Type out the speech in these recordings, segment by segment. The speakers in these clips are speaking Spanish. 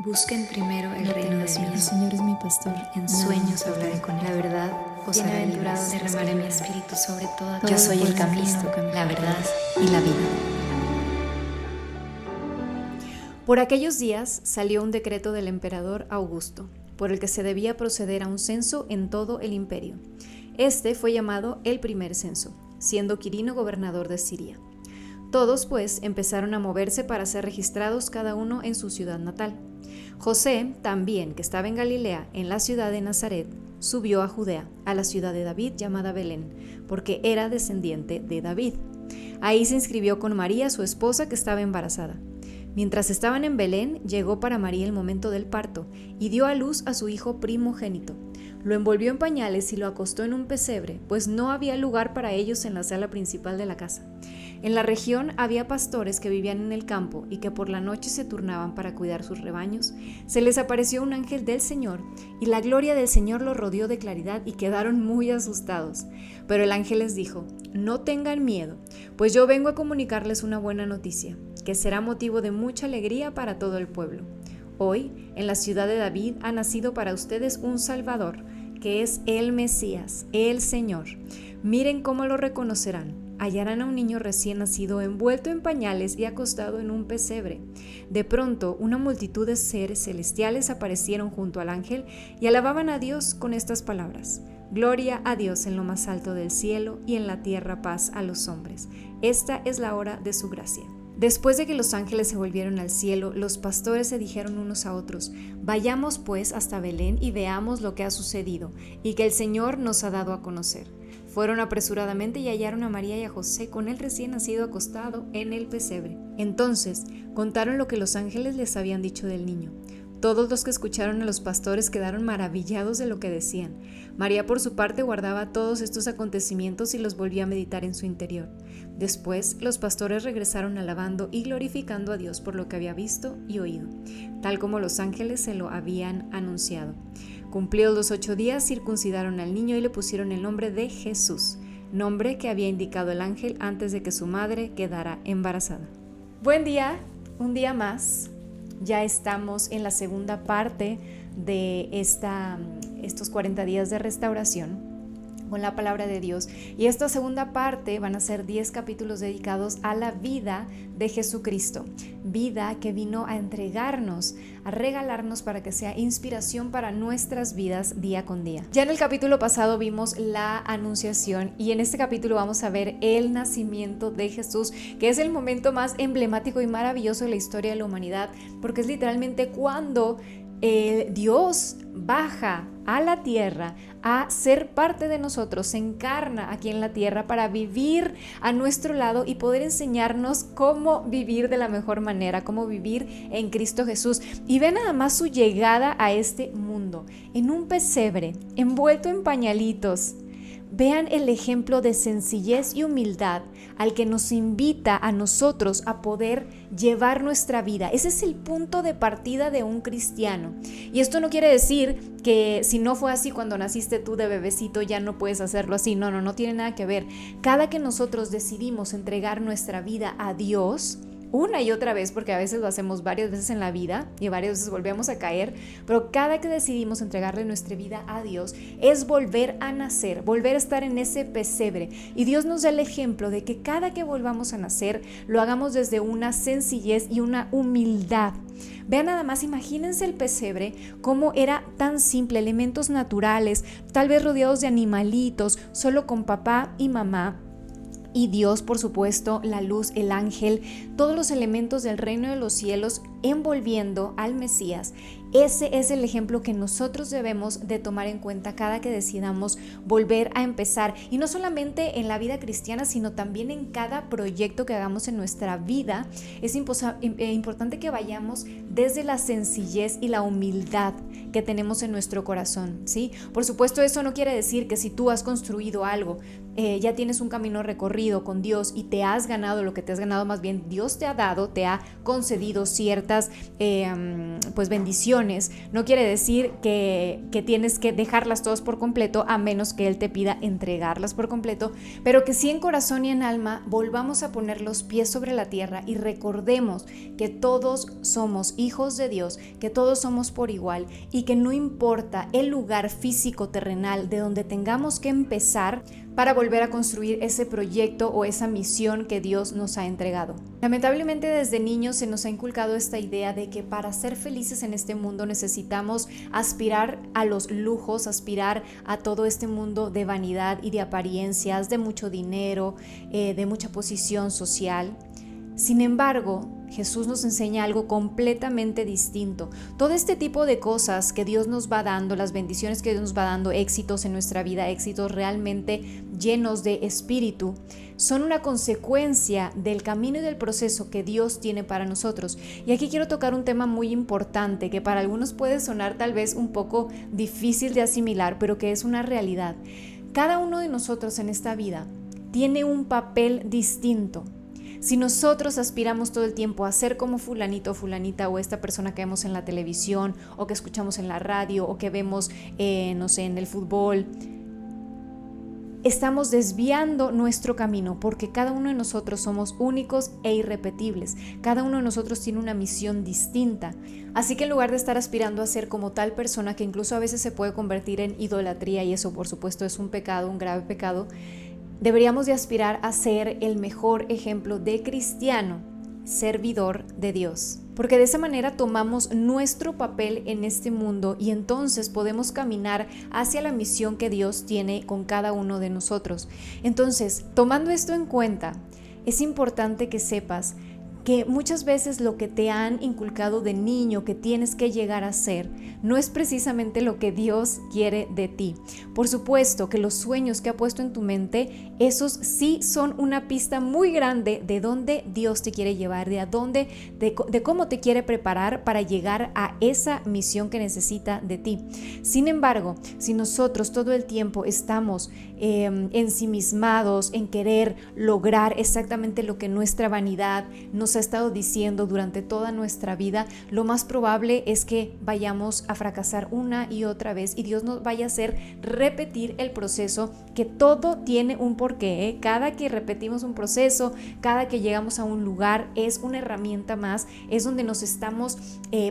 Busquen primero el reino de Dios. El Señor es mi pastor. En sueños hablaré con Él. La verdad os hará libres. Derramaré mi espíritu sobre toda carne. Yo soy el camino, la verdad y la vida. Por aquellos días salió un decreto del emperador Augusto, por el que se debía proceder a un censo en todo el imperio. Este fue llamado el primer censo, siendo Quirino gobernador de Siria. Todos, pues, empezaron a moverse para ser registrados cada uno en su ciudad natal. José, también, que estaba en Galilea, en la ciudad de Nazaret, subió a Judea, a la ciudad de David llamada Belén, porque era descendiente de David. Ahí se inscribió con María, su esposa, que estaba embarazada. Mientras estaban en Belén, llegó para María el momento del parto, y dio a luz a su hijo primogénito. Lo envolvió en pañales y lo acostó en un pesebre, pues no había lugar para ellos en la sala principal de la casa. En la región había pastores que vivían en el campo y que por la noche se turnaban para cuidar sus rebaños. Se les apareció un ángel del Señor, y la gloria del Señor los rodeó de claridad y quedaron muy asustados. Pero el ángel les dijo: no tengan miedo, pues yo vengo a comunicarles una buena noticia, que será motivo de mucha alegría para todo el pueblo. Hoy, en la ciudad de David, ha nacido para ustedes un Salvador, que es el Mesías, el Señor. Miren cómo lo reconocerán. Hallarán a un niño recién nacido envuelto en pañales y acostado en un pesebre. De pronto, una multitud de seres celestiales aparecieron junto al ángel y alababan a Dios con estas palabras: Gloria a Dios en lo más alto del cielo y en la tierra paz a los hombres. Esta es la hora de su gracia. Después de que los ángeles se volvieron al cielo, los pastores se dijeron unos a otros: vayamos pues hasta Belén y veamos lo que ha sucedido y que el Señor nos ha dado a conocer. Fueron apresuradamente y hallaron a María y a José con el recién nacido acostado en el pesebre. Entonces contaron lo que los ángeles les habían dicho del niño. Todos los que escucharon a los pastores quedaron maravillados de lo que decían. María, por su parte, guardaba todos estos acontecimientos y los volvía a meditar en su interior. Después, los pastores regresaron alabando y glorificando a Dios por lo que había visto y oído, tal como los ángeles se lo habían anunciado. Cumplidos los 8 días, circuncidaron al niño y le pusieron el nombre de Jesús, nombre que había indicado el ángel antes de que su madre quedara embarazada. Buen día, un día más. Ya estamos en la segunda parte de estos 40 días de restauración con la palabra de Dios, y esta segunda parte van a ser 10 capítulos dedicados a la vida de Jesucristo, vida que vino a entregarnos, a regalarnos para que sea inspiración para nuestras vidas día con día. Ya en el capítulo pasado vimos la anunciación, y en este capítulo vamos a ver el nacimiento de Jesús, que es el momento más emblemático y maravilloso de la historia de la humanidad, porque es literalmente cuando Dios baja a la tierra a ser parte de nosotros, se encarna aquí en la tierra para vivir a nuestro lado y poder enseñarnos cómo vivir de la mejor manera, cómo vivir en Cristo Jesús. Y ve nada más su llegada a este mundo, en un pesebre, envuelto en pañalitos. Vean el ejemplo de sencillez y humildad al que nos invita a nosotros a poder llevar nuestra vida. Ese es el punto de partida de un cristiano. Y esto no quiere decir que si no fue así cuando naciste tú de bebecito ya no puedes hacerlo así. No tiene nada que ver. Cada que nosotros decidimos entregar nuestra vida a Dios, una y otra vez, porque a veces lo hacemos varias veces en la vida y varias veces volvemos a caer, pero cada que decidimos entregarle nuestra vida a Dios es volver a nacer, volver a estar en ese pesebre, y Dios nos da el ejemplo de que cada que volvamos a nacer lo hagamos desde una sencillez y una humildad. Vean nada más, imagínense el pesebre, cómo era tan simple, elementos naturales, tal vez rodeados de animalitos, solo con papá y mamá, y Dios, por supuesto, la luz, el ángel, todos los elementos del reino de los cielos envolviendo al Mesías. Ese es el ejemplo que nosotros debemos de tomar en cuenta cada que decidamos volver a empezar, y no solamente en la vida cristiana, sino también en cada proyecto que hagamos en nuestra vida. Es importante que vayamos desde la sencillez y la humildad que tenemos en nuestro corazón, ¿sí? Por supuesto, eso no quiere decir que si tú has construido algo, ya tienes un camino recorrido con Dios y te has ganado lo que te has ganado, más bien Dios te ha dado, te ha concedido cierto ciertas pues bendiciones, no quiere decir que tienes que dejarlas todas por completo, a menos que Él te pida entregarlas por completo, pero que sí en corazón y en alma volvamos a poner los pies sobre la tierra y recordemos que todos somos hijos de Dios, que todos somos por igual y que no importa el lugar físico terrenal de donde tengamos que empezar para volver a construir ese proyecto o esa misión que Dios nos ha entregado. Lamentablemente desde niños se nos ha inculcado esta idea de que para ser felices en este mundo necesitamos aspirar a los lujos, aspirar a todo este mundo de vanidad y de apariencias, de mucho dinero, de mucha posición social. Sin embargo, Jesús nos enseña algo completamente distinto. Todo este tipo de cosas que Dios nos va dando, las bendiciones que Dios nos va dando, éxitos en nuestra vida, éxitos realmente llenos de espíritu, son una consecuencia del camino y del proceso que Dios tiene para nosotros. Y aquí quiero tocar un tema muy importante que para algunos puede sonar tal vez un poco difícil de asimilar, pero que es una realidad. Cada uno de nosotros en esta vida tiene un papel distinto. Si nosotros aspiramos todo el tiempo a ser como fulanito o fulanita o esta persona que vemos en la televisión o que escuchamos en la radio o que vemos, no sé, en el fútbol, estamos desviando nuestro camino porque cada uno de nosotros somos únicos e irrepetibles. Cada uno de nosotros tiene una misión distinta. Así que en lugar de estar aspirando a ser como tal persona que incluso a veces se puede convertir en idolatría, y eso por supuesto es un pecado, un grave pecado, deberíamos de aspirar a ser el mejor ejemplo de cristiano, servidor de Dios. Porque de esa manera tomamos nuestro papel en este mundo y entonces podemos caminar hacia la misión que Dios tiene con cada uno de nosotros. Entonces, tomando esto en cuenta, es importante que sepas que muchas veces lo que te han inculcado de niño que tienes que llegar a ser no es precisamente lo que Dios quiere de ti. Por supuesto que los sueños que ha puesto en tu mente, esos sí son una pista muy grande de dónde Dios te quiere llevar, de cómo te quiere preparar para llegar a esa misión que necesita de ti. Sin embargo, si nosotros todo el tiempo estamos ensimismados en querer lograr exactamente lo que nuestra vanidad nos ha estado diciendo durante toda nuestra vida, lo más probable es que vayamos a fracasar una y otra vez y Dios nos vaya a hacer repetir el proceso, que todo tiene un porqué, ¿eh? Cada que repetimos un proceso, cada que llegamos a un lugar es una herramienta más, es donde nos estamos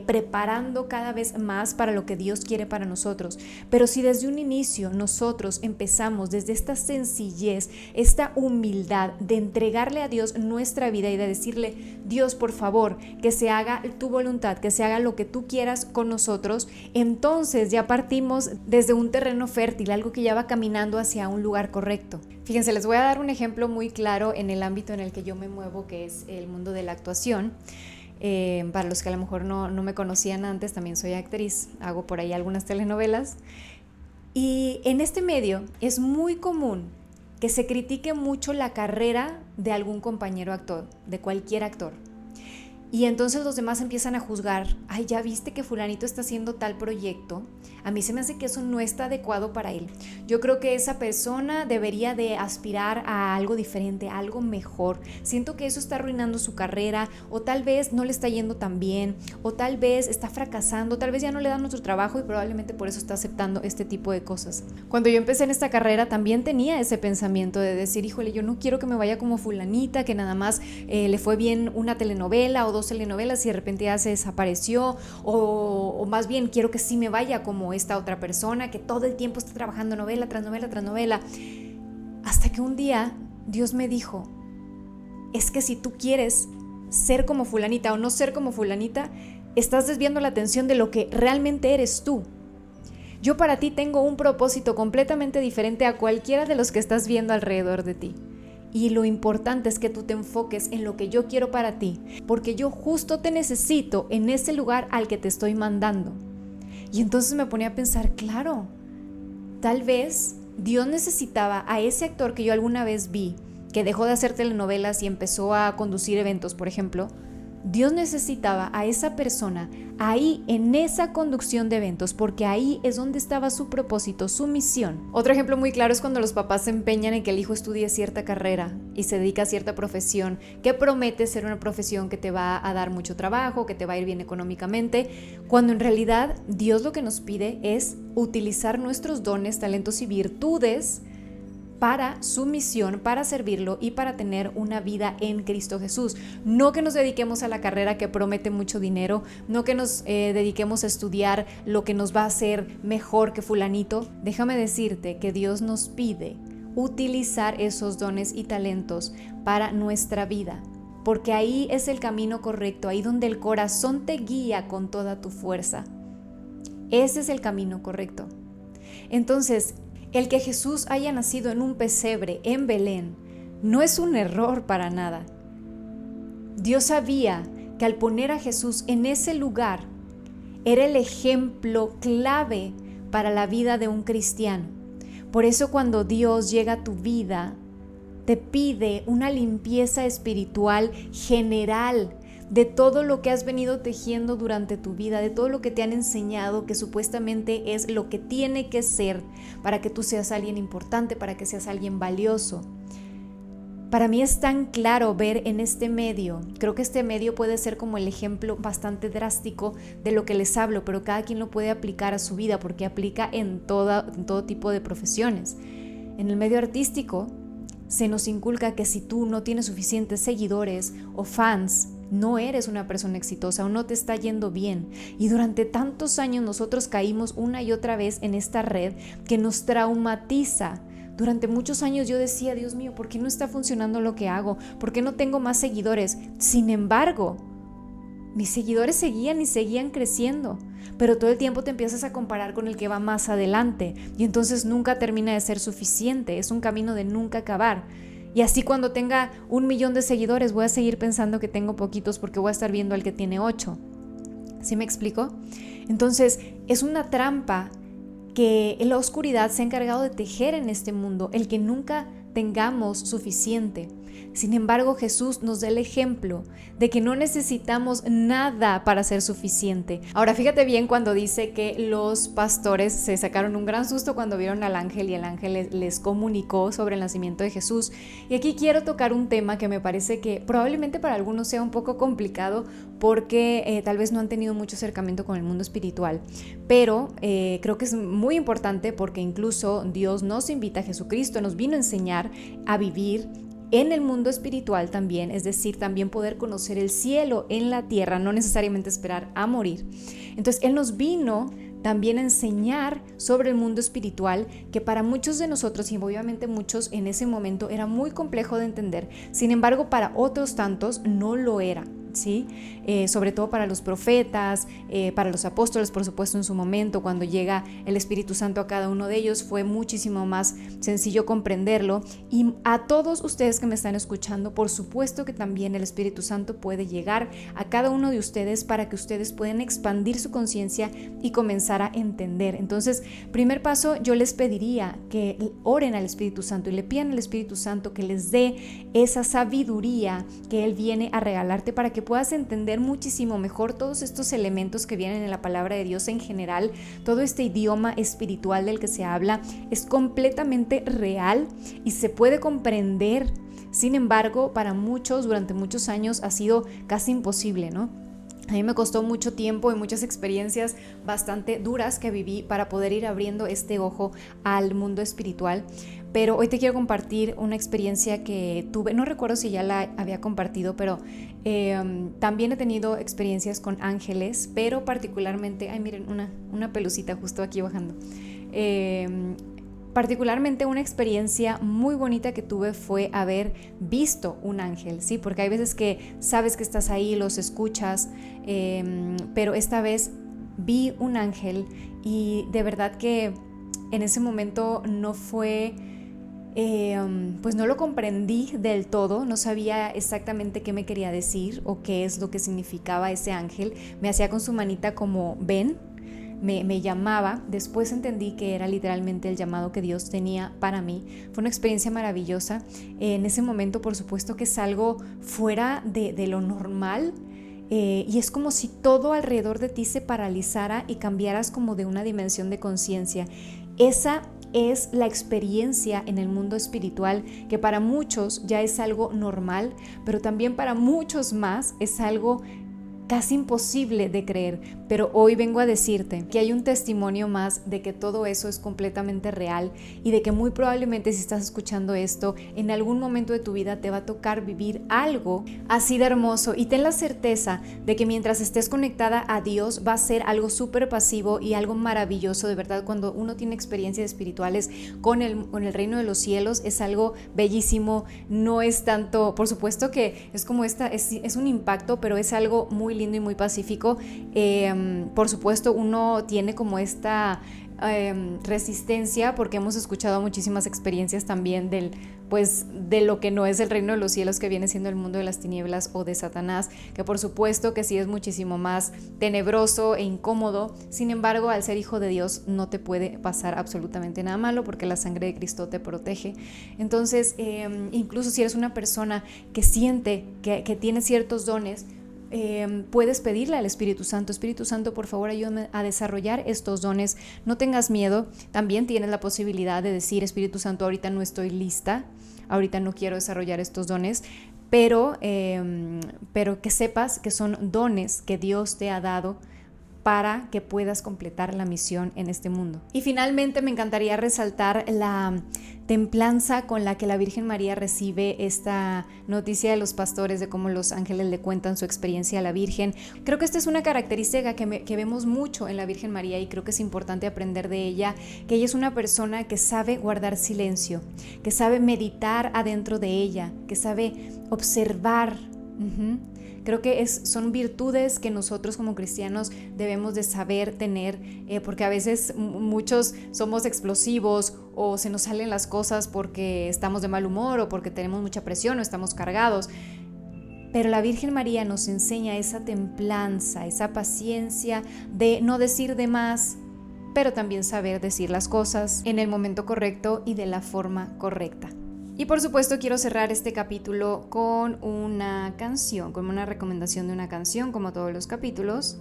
preparando cada vez más para lo que Dios quiere para nosotros. Pero si desde un inicio nosotros empezamos desde esta sencillez, esta humildad de entregarle a Dios nuestra vida y de decirle: Dios, por favor, que se haga tu voluntad, que se haga lo que tú quieras con nosotros, entonces ya partimos desde un terreno fértil, algo que ya va caminando hacia un lugar correcto. Fíjense, les voy a dar un ejemplo muy claro en el ámbito en el que yo me muevo, que es el mundo de la actuación. Para los que a lo mejor no me conocían antes, también soy actriz, hago por ahí algunas telenovelas. Y en este medio es muy común que se critique mucho la carrera de algún compañero actor, de cualquier actor. Y entonces los demás empiezan a juzgar: ay, ya viste que fulanito está haciendo tal proyecto, a mí se me hace que eso no está adecuado para él. Yo creo que esa persona debería de aspirar a algo diferente, a algo mejor. Siento que eso está arruinando su carrera, o tal vez no le está yendo tan bien, o tal vez está fracasando, tal vez ya no le dan otro trabajo y probablemente por eso está aceptando este tipo de cosas. Cuando yo empecé en esta carrera también tenía ese pensamiento de decir: híjole, yo no quiero que me vaya como fulanita, que nada más le fue bien una telenovela o dos telenovelas y de repente ya se desapareció, o más bien quiero que sí me vaya como esta otra persona que todo el tiempo está trabajando novela tras novela tras novela. Hasta que un día Dios me dijo: es que si tú quieres ser como fulanita o no ser como fulanita, estás desviando la atención de lo que realmente eres tú. Yo para ti tengo un propósito completamente diferente a cualquiera de los que estás viendo alrededor de ti. Y lo importante es que tú te enfoques en lo que yo quiero para ti, porque yo justo te necesito en ese lugar al que te estoy mandando. Y entonces me ponía a pensar: claro, tal vez Dios necesitaba a ese actor que yo alguna vez vi, que dejó de hacer telenovelas y empezó a conducir eventos, por ejemplo. Dios necesitaba a esa persona ahí en esa conducción de eventos, porque ahí es donde estaba su propósito, su misión. Otro ejemplo muy claro es cuando los papás se empeñan en que el hijo estudie cierta carrera y se dedica a cierta profesión que promete ser una profesión que te va a dar mucho trabajo, que te va a ir bien económicamente, cuando en realidad Dios lo que nos pide es utilizar nuestros dones, talentos y virtudes para su misión, para servirlo y para tener una vida en Cristo Jesús. No que nos dediquemos a la carrera que promete mucho dinero, no que nos dediquemos a estudiar lo que nos va a hacer mejor que fulanito. Déjame decirte que Dios nos pide utilizar esos dones y talentos para nuestra vida, porque ahí es el camino correcto, ahí donde el corazón te guía con toda tu fuerza. Ese es el camino correcto. Entonces, el que Jesús haya nacido en un pesebre en Belén no es un error para nada. Dios sabía que al poner a Jesús en ese lugar era el ejemplo clave para la vida de un cristiano. Por eso cuando Dios llega a tu vida, te pide una limpieza espiritual general de todo lo que has venido tejiendo durante tu vida, de todo lo que te han enseñado que supuestamente es lo que tiene que ser para que tú seas alguien importante, para que seas alguien valioso. Para mí es tan claro ver en este medio, creo que este medio puede ser como el ejemplo bastante drástico de lo que les hablo, pero cada quien lo puede aplicar a su vida porque aplica en todo tipo de profesiones. En el medio artístico se nos inculca que si tú no tienes suficientes seguidores o fans, no eres una persona exitosa o no te está yendo bien. Y durante tantos años nosotros caímos una y otra vez en esta red que nos traumatiza. Durante muchos años yo decía, Dios mío, ¿por qué no está funcionando lo que hago? ¿Por qué no tengo más seguidores? Sin embargo, mis seguidores seguían creciendo, pero todo el tiempo te empiezas a comparar con el que va más adelante y entonces nunca termina de ser suficiente, es un camino de nunca acabar. Y así cuando tenga 1 millón de seguidores voy a seguir pensando que tengo poquitos porque voy a estar viendo al que tiene 8. ¿Sí me explico? Entonces es una trampa que la oscuridad se ha encargado de tejer en este mundo, el que nunca tengamos suficiente. Sin embargo, Jesús nos da el ejemplo de que no necesitamos nada para ser suficiente. Ahora, fíjate bien cuando dice que los pastores se sacaron un gran susto cuando vieron al ángel y el ángel les comunicó sobre el nacimiento de Jesús. Y aquí quiero tocar un tema que me parece que probablemente para algunos sea un poco complicado porque tal vez no han tenido mucho acercamiento con el mundo espiritual. Pero creo que es muy importante porque incluso Dios nos invita, a Jesucristo nos vino a enseñar a vivir en el mundo espiritual también, es decir, también poder conocer el cielo en la tierra, no necesariamente esperar a morir. Entonces, Él nos vino también a enseñar sobre el mundo espiritual, que para muchos de nosotros, y obviamente muchos en ese momento, era muy complejo de entender. Sin embargo, para otros tantos no lo era. ¿Sí? Sobre todo para los profetas, para los apóstoles, por supuesto, en su momento, cuando llega el Espíritu Santo a cada uno de ellos, fue muchísimo más sencillo comprenderlo. Y a todos ustedes que me están escuchando, por supuesto que también el Espíritu Santo puede llegar a cada uno de ustedes para que ustedes puedan expandir su conciencia y comenzar a entender. Entonces, primer paso, yo les pediría que oren al Espíritu Santo y le pidan al Espíritu Santo que les dé esa sabiduría que Él viene a regalarte para que puedas entender muchísimo mejor todos estos elementos que vienen en la palabra de Dios en general. Todo este idioma espiritual del que se habla es completamente real y se puede comprender. Sin embargo, para muchos durante muchos años ha sido casi imposible, ¿no? A mí me costó mucho tiempo y muchas experiencias bastante duras que viví para poder ir abriendo este ojo al mundo espiritual. Pero hoy te quiero compartir una experiencia que tuve, no recuerdo si ya la había compartido, pero también he tenido experiencias con ángeles, pero particularmente, ay miren, una pelucita justo aquí bajando. Particularmente una experiencia muy bonita que tuve fue haber visto un ángel, ¿sí? Porque hay veces que sabes que estás ahí, los escuchas, pero esta vez vi un ángel y de verdad que en ese momento no fue, pues no lo comprendí del todo, no sabía exactamente qué me quería decir o qué es lo que significaba ese ángel. Me hacía con su manita como ven. Me llamaba, después entendí que era literalmente el llamado que Dios tenía para mí. Fue una experiencia maravillosa. En ese momento, por supuesto que es algo fuera de lo normal. y es como si todo alrededor de ti se paralizara y cambiaras como de una dimensión de conciencia. Esa es la experiencia en el mundo espiritual, que para muchos ya es algo normal, pero también para muchos más es algo casi imposible de creer. Pero hoy vengo a decirte que hay un testimonio más de que todo eso es completamente real y de que muy probablemente, si estás escuchando esto, en algún momento de tu vida te va a tocar vivir algo así de hermoso, y ten la certeza de que mientras estés conectada a Dios va a ser algo súper pasivo y algo maravilloso. De verdad, cuando uno tiene experiencias espirituales con el reino de los cielos, es algo bellísimo. No es tanto, por supuesto que es como es un impacto, pero es algo muy lindo y muy pacífico. Por supuesto, uno tiene como esta resistencia, porque hemos escuchado muchísimas experiencias también de lo que no es el reino de los cielos, que viene siendo el mundo de las tinieblas o de Satanás, que por supuesto que sí es muchísimo más tenebroso e incómodo. Sin embargo, al ser hijo de Dios no te puede pasar absolutamente nada malo, porque la sangre de Cristo te protege. Entonces, incluso si eres una persona que siente que tiene ciertos dones, puedes pedirle al Espíritu Santo, por favor, ayúdame a desarrollar estos dones. No tengas miedo. También tienes la posibilidad de decir: Espíritu Santo, ahorita no estoy lista, ahorita no quiero desarrollar estos dones, pero que sepas que son dones que Dios te ha dado para que puedas completar la misión en este mundo. Y finalmente me encantaría resaltar la templanza con la que la Virgen María recibe esta noticia de los pastores, de cómo los ángeles le cuentan su experiencia a la Virgen. Creo que esta es una característica que vemos mucho en la Virgen María, y creo que es importante aprender de ella, que ella es una persona que sabe guardar silencio, que sabe meditar adentro de ella, que sabe observar. Creo que son virtudes que nosotros como cristianos debemos de saber tener, porque a veces muchos somos explosivos, o se nos salen las cosas porque estamos de mal humor o porque tenemos mucha presión o estamos cargados. Pero la Virgen María nos enseña esa templanza, esa paciencia de no decir de más, pero también saber decir las cosas en el momento correcto y de la forma correcta. Y por supuesto quiero cerrar este capítulo con una canción, con una recomendación de una canción, como todos los capítulos.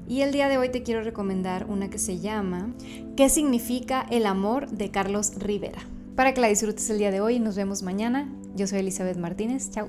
Y el día de hoy te quiero recomendar una que se llama ¿Qué significa el amor?, de Carlos Rivera. Para que la disfrutes el día de hoy, y nos vemos mañana. Yo soy Elizabeth Martínez. Chao.